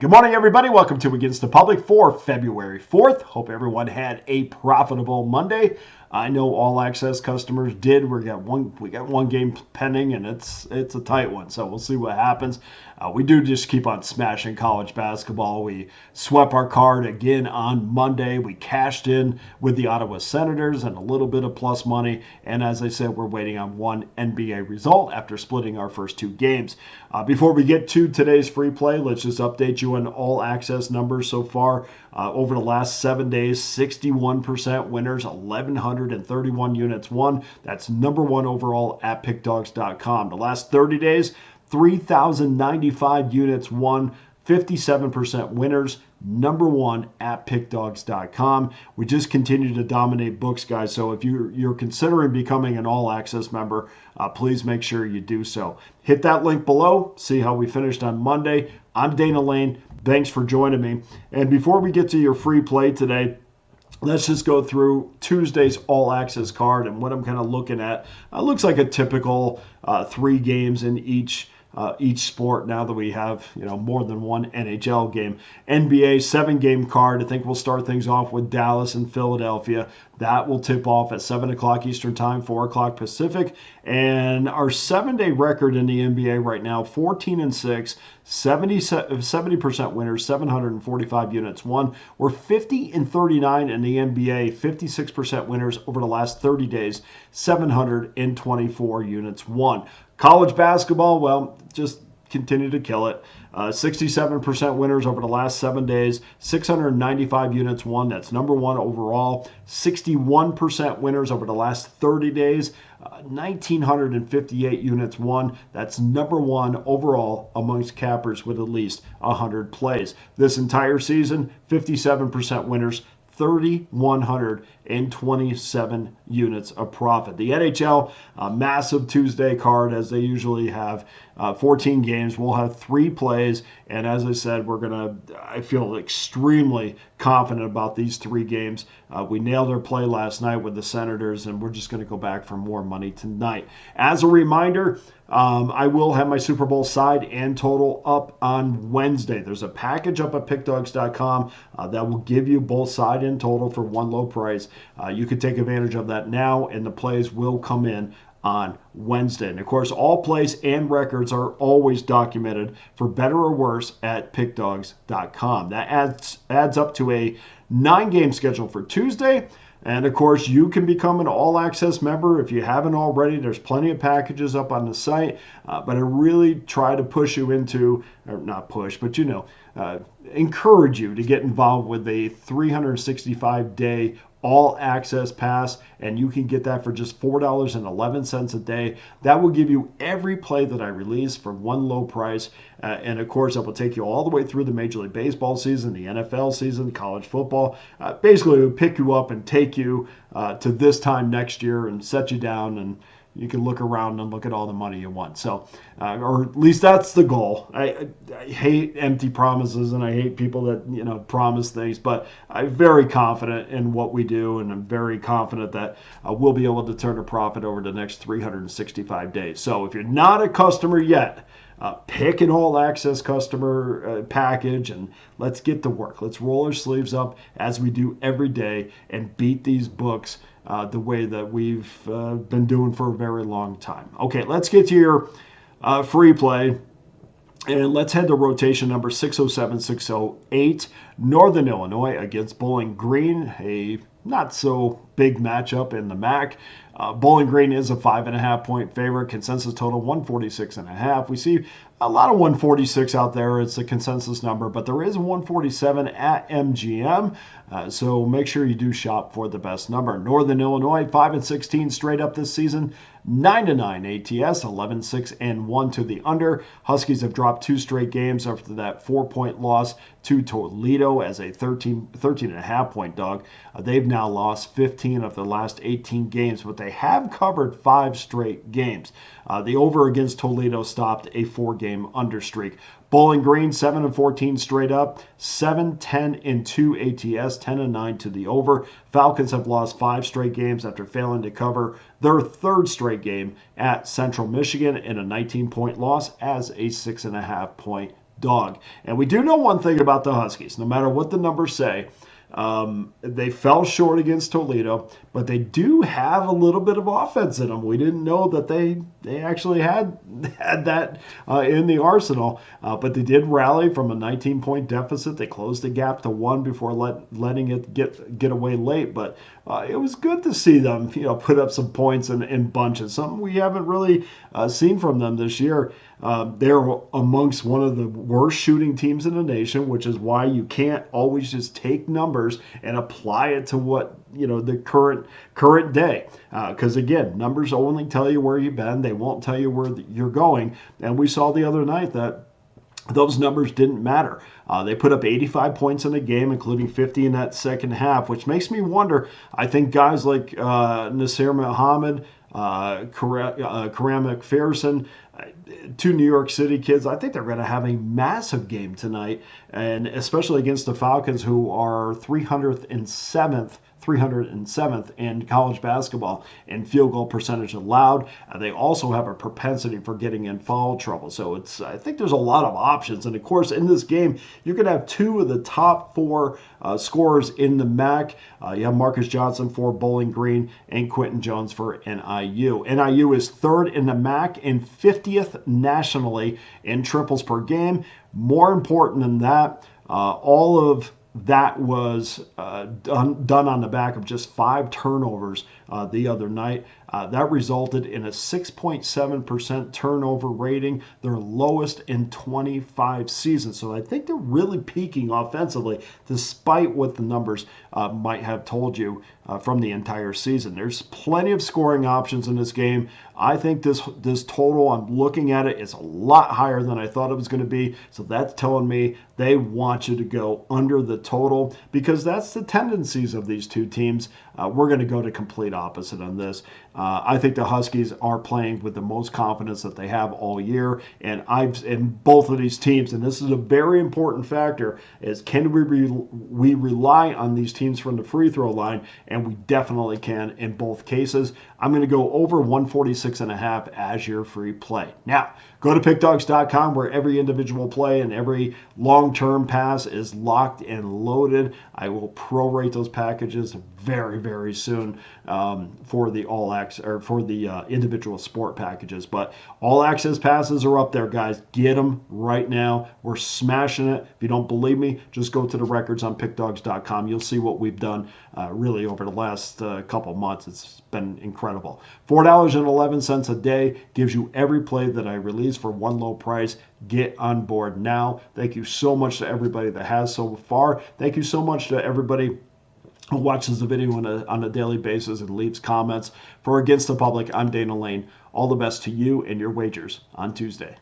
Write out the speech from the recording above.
Good morning, everybody. Welcome to Against the Public for February 4th. Hope everyone had a profitable Monday. I know all access customers did. We got one game pending, and it's a tight one. So we'll see what happens. We do just keep on smashing college basketball. We swept our card again on Monday. We cashed in with the Ottawa Senators and a little bit of plus money. And as I said, we're waiting on one NBA result after splitting our first two games. Before we get to today's free play, let's just update you on all access numbers so far. Over the last 7 days, 61% winners, 1,131 units won. That's number one overall at pickdawgz.com. The last 30 days, 3,095 units won, 57% winners, number one at pickdawgz.com. We just continue to dominate books, guys. So if you're considering becoming an all-access member, please make sure you do so. Hit that link below. See how we finished on Monday. I'm Dana Lane. Thanks for joining me. And before we get to your free play today, let's just go through Tuesday's all-access card and what I'm kind of looking at. Looks like a typical 3 games in each sport now that we have more than one NHL game. NBA 7-game card. I think we'll start things off with Dallas and Philadelphia. That will tip off at 7 o'clock Eastern Time, 4 o'clock Pacific. And our 7-day record in the NBA right now, 14-6, 70% winners, 745 units won. We're 50-39 in the NBA, 56% winners over the last 30 days, 724 units won. College basketball, well, just continue to kill it. 67% winners over the last 7 days, 695 units won. That's number one overall. 61% winners over the last 30 days, 1,958 units won. That's number one overall amongst cappers with at least 100 plays. This entire season, 57% winners, 3,127 units of profit. The NHL, massive Tuesday card as they usually have. 14 games. We'll have 3 plays. And as I said, I feel extremely confident about these 3 games. We nailed our play last night with the Senators, and we're just going to go back for more money tonight. As a reminder, I will have my Super Bowl side and total up on Wednesday. There's a package up at pickdawgz.com that will give you both side and total for one low price. You can take advantage of that now, and the plays will come in on Wednesday. And of course, all plays and records are always documented for better or worse at pickdawgz.com. That adds up to a 9-game schedule for Tuesday. And of course, you can become an all-access member if you haven't already. There's plenty of packages up on the site, but I really try to push you into, or not push, but encourage you to get involved with a 365-day all-access pass, and you can get that for just $4.11 a day. That will give you every play that I release for one low price, and of course, that will take you all the way through the Major League Baseball season, the NFL season, college football. Basically, it will pick you up and take you to this time next year and set you down, and you can look around and look at all the money you want. So, or at least that's the goal. I hate empty promises, and I hate people that promise things. But I'm very confident in what we do, and I'm very confident that we'll be able to turn a profit over the next 365 days. So, if you're not a customer yet, pick an all-access customer package, and let's get to work. Let's roll our sleeves up as we do every day and beat these books the way that we've been doing for a very long time. Okay, let's get to your free play. And let's head to rotation number 607-608, Northern Illinois against Bowling Green, a not so big matchup in the MAC. Bowling Green is a 5.5-point favorite. Consensus total 146.5. We see a lot of 146 out there. It's a consensus number, but there is 147 at MGM. So make sure you do shop for the best number. Northern Illinois 5-16 straight up this season. 9-9 ATS, 11-6-1 to the under. Huskies have dropped 2 straight games after that 4-point loss to Toledo as a 13.5-point dog. They've now lost 15 of their last 18 games, but they have covered 5 straight games. The over against Toledo stopped a 4-game under streak. Bowling Green 7-14 straight up, 7-10-2 ATS, 10-9 to the over. Falcons have lost 5 straight games after failing to cover their 3rd straight game at Central Michigan in a 19-point loss as a 6.5-point dog. And we do know one thing about the Huskies. No matter what the numbers say, they fell short against Toledo, but they do have a little bit of offense in them. We didn't know that they actually had that in the arsenal, but they did rally from a 19-point deficit. They closed the gap to 1 before letting it get away late. But it was good to see them, put up some points in bunches. Something we haven't really seen from them this year. They're amongst one of the worst shooting teams in the nation, which is why you can't always just take numbers and apply it to what the current day. Because again, numbers only tell you where you've been; they won't tell you where you're going. And we saw the other night that those numbers didn't matter. They put up 85 points in the game, including 50 in that second half, which makes me wonder. I think guys like Nasir Muhammad, Karam McPherson, two New York City kids, I think they're going to have a massive game tonight, and especially against the Falcons, who are 307th in college basketball in field goal percentage allowed. They also have a propensity for getting in foul trouble. So I think there's a lot of options. And of course, in this game, you're going to have two of the top four scorers in the MAC. You have Marcus Johnson for Bowling Green and Quentin Jones for NIU. NIU is third in the MAC and 50th nationally in triples per game. More important than that, all of that was done on the back of just 5 turnovers the other night. That resulted in a 6.7% turnover rating, their lowest in 25 seasons. So I think they're really peaking offensively, despite what the numbers might have told you from the entire season. There's plenty of scoring options in this game. I think this total, I'm looking at it, is a lot higher than I thought it was going to be. So that's telling me they want you to go under the total, because that's the tendencies of these two teams. We're going to go to complete opposite on this. I think the Huskies are playing with the most confidence that they have all year, and in both of these teams, and this is a very important factor, is can we rely on these teams from the free throw line, and we definitely can in both cases. I'm going to go over 146.5 as your free play. Now, go to pickdawgz.com, where every individual play and every long-term pass is locked and loaded. I will prorate those packages very, very soon for the individual sport packages. But all access passes are up there, guys. Get them right now. We're smashing it. If you don't believe me, just go to the records on pickdawgz.com. You'll see what we've done really over the last couple months. It's been incredible. $4.11 a day gives you every play that I release for one low price. Get on board now. Thank you so much to everybody that has so far. Thank you so much to everybody who watches the video on a daily basis and leaves comments. For Against the Public, I'm Dana Lane. All the best to you and your wagers on Tuesday.